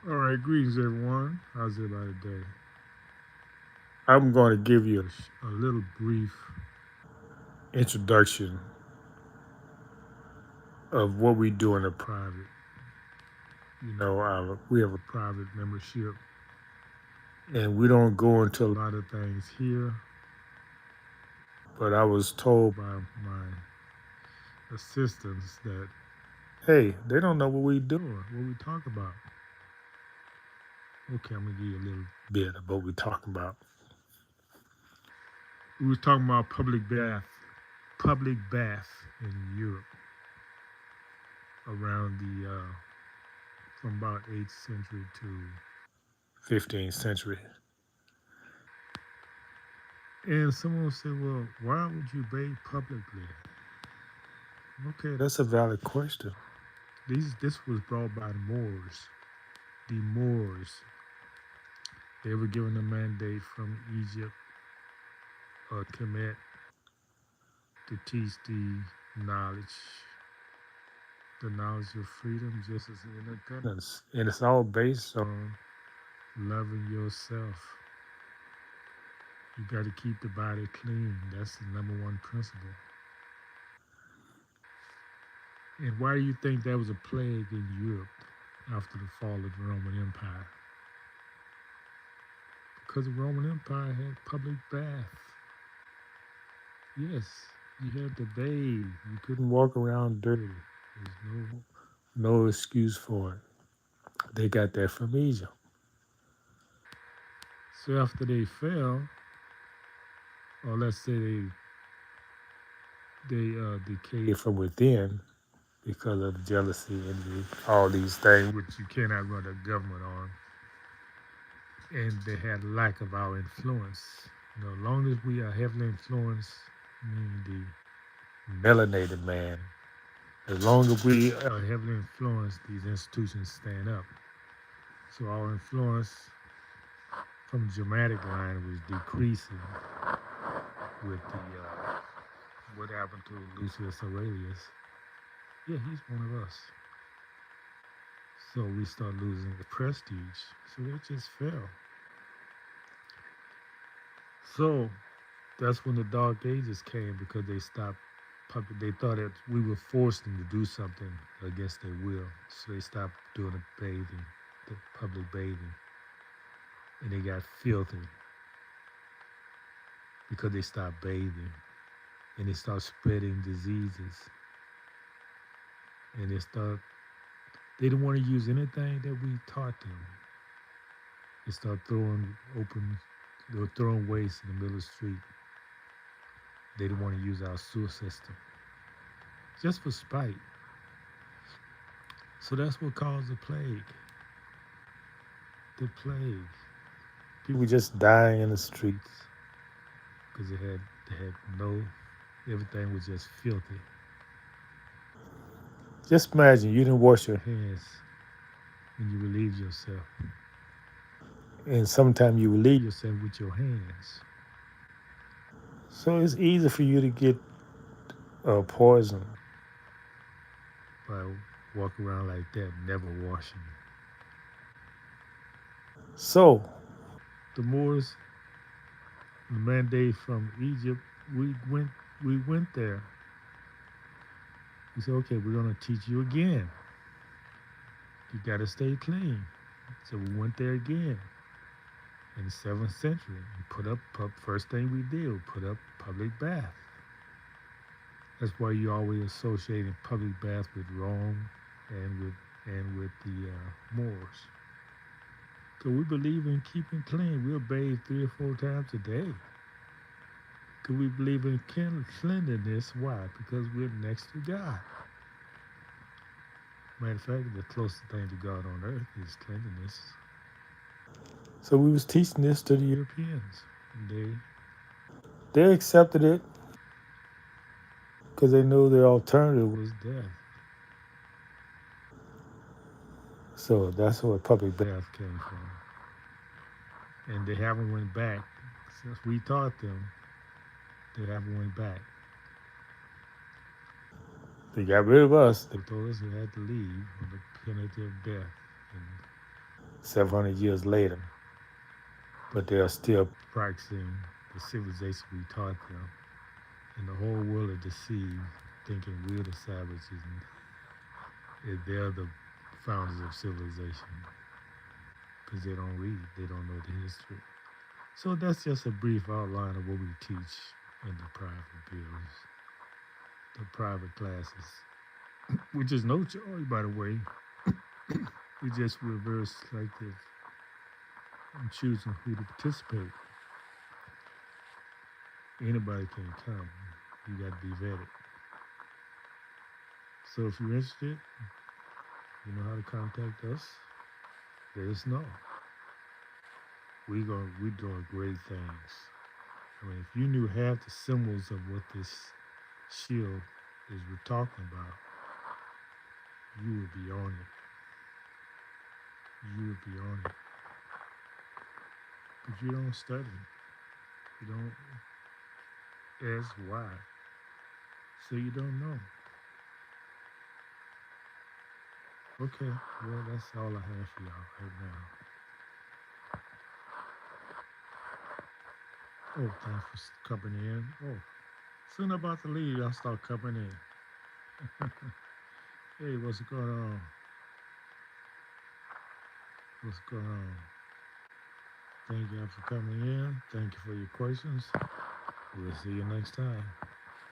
All right, greetings everyone. How's everybody today? I'm going to give you a little brief introduction of what we do in a private. We have a private membership, and we don't go into a lot of things here. But I was told by my assistants that, hey, they don't know what we doing, what we talk about. Okay, I'm gonna give you a little bit of what we talking about. We was talking about public bath in Europe around the from about 8th century to 15th century. And someone said, well, why would you bathe publicly? Okay, that's a valid question. This was brought by the Moors. The Moors, they were given a mandate from Egypt or Kemet to teach knowledge, the knowledge of freedom, justice, and independence. And it's all based on loving yourself. You got to keep the body clean. That's the number one principle. And why do you think there was a plague in Europe after the fall of the Roman Empire? Because the Roman Empire had public baths. Yes, you had to bathe. You couldn't walk around dirty. There's no excuse for it. They got that from Egypt. So after they fell, or let's say they decayed from within because of jealousy and all these things which you cannot run a government on, and they had lack of our influence. As long as we are heavily influenced, meaning the melanated man, as long as we are heavily influenced, these institutions stand up. So our influence from the Germanic line was decreasing with the what happened to Lucius Aurelius. Yeah, he's one of us. So we start losing the prestige. So it just fell. So that's when the Dark Ages came because they stopped. They thought that we would force them to do something against their will. So they stopped doing the bathing, the public bathing, and they got filthy because they stopped bathing, and they start spreading diseases, and they didn't want to use anything that we taught them. They start they were throwing waste in the middle of the street. They didn't want to use our sewer system just for spite. So that's what caused the plague. The plague. People were just dying in the streets because they had no, everything was just filthy. Just imagine you didn't wash your hands when you relieve yourself, and sometimes you relieve yourself with your hands. So it's easy for you to get poison by walking around like that, never washing. So the Moors, the mandate from Egypt, we went we went there. We said, okay, we're gonna teach you again. You gotta stay clean. So we went there again in the 7th century and put up first thing we did, we put up public bath. That's why you always associate public bath with Rome and with the Moors. So we believe in keeping clean. We'll bathe 3 or 4 times a day. Because we believe in cleanliness. Why? Because we're next to God. Matter of fact, the closest thing to God on earth is cleanliness. So we was teaching this to the Europeans. And they accepted it because they knew the alternative was death. So that's where public bath came from. And they haven't went back since we taught them. They haven't went back. They got rid of us. They told us they had to leave on the penalty of death. And 700 years later, but they are still practicing the civilization we taught them. And the whole world is deceived, thinking we're the savages and they're the founders of civilization because they don't read, they don't know the history. So that's just a brief outline of what we teach in the private bills, the private classes, which is no choice, by the way. We just reverse like this and choosing who to participate. Anybody can come. You got to be vetted. So if you're interested, you know how to contact us. Let us know. We're doing great things. I mean, if you knew half the symbols of what this shield is we're talking about, you would be on it. You would be on it. But you don't study. You don't ask why. So you don't know. Okay, well, that's all I have for y'all right now. Oh, thanks for coming in. Oh, soon about to leave, y'all start coming in. Hey, what's going on? What's going on? Thank y'all for coming in. Thank you for your questions. We'll see you next time.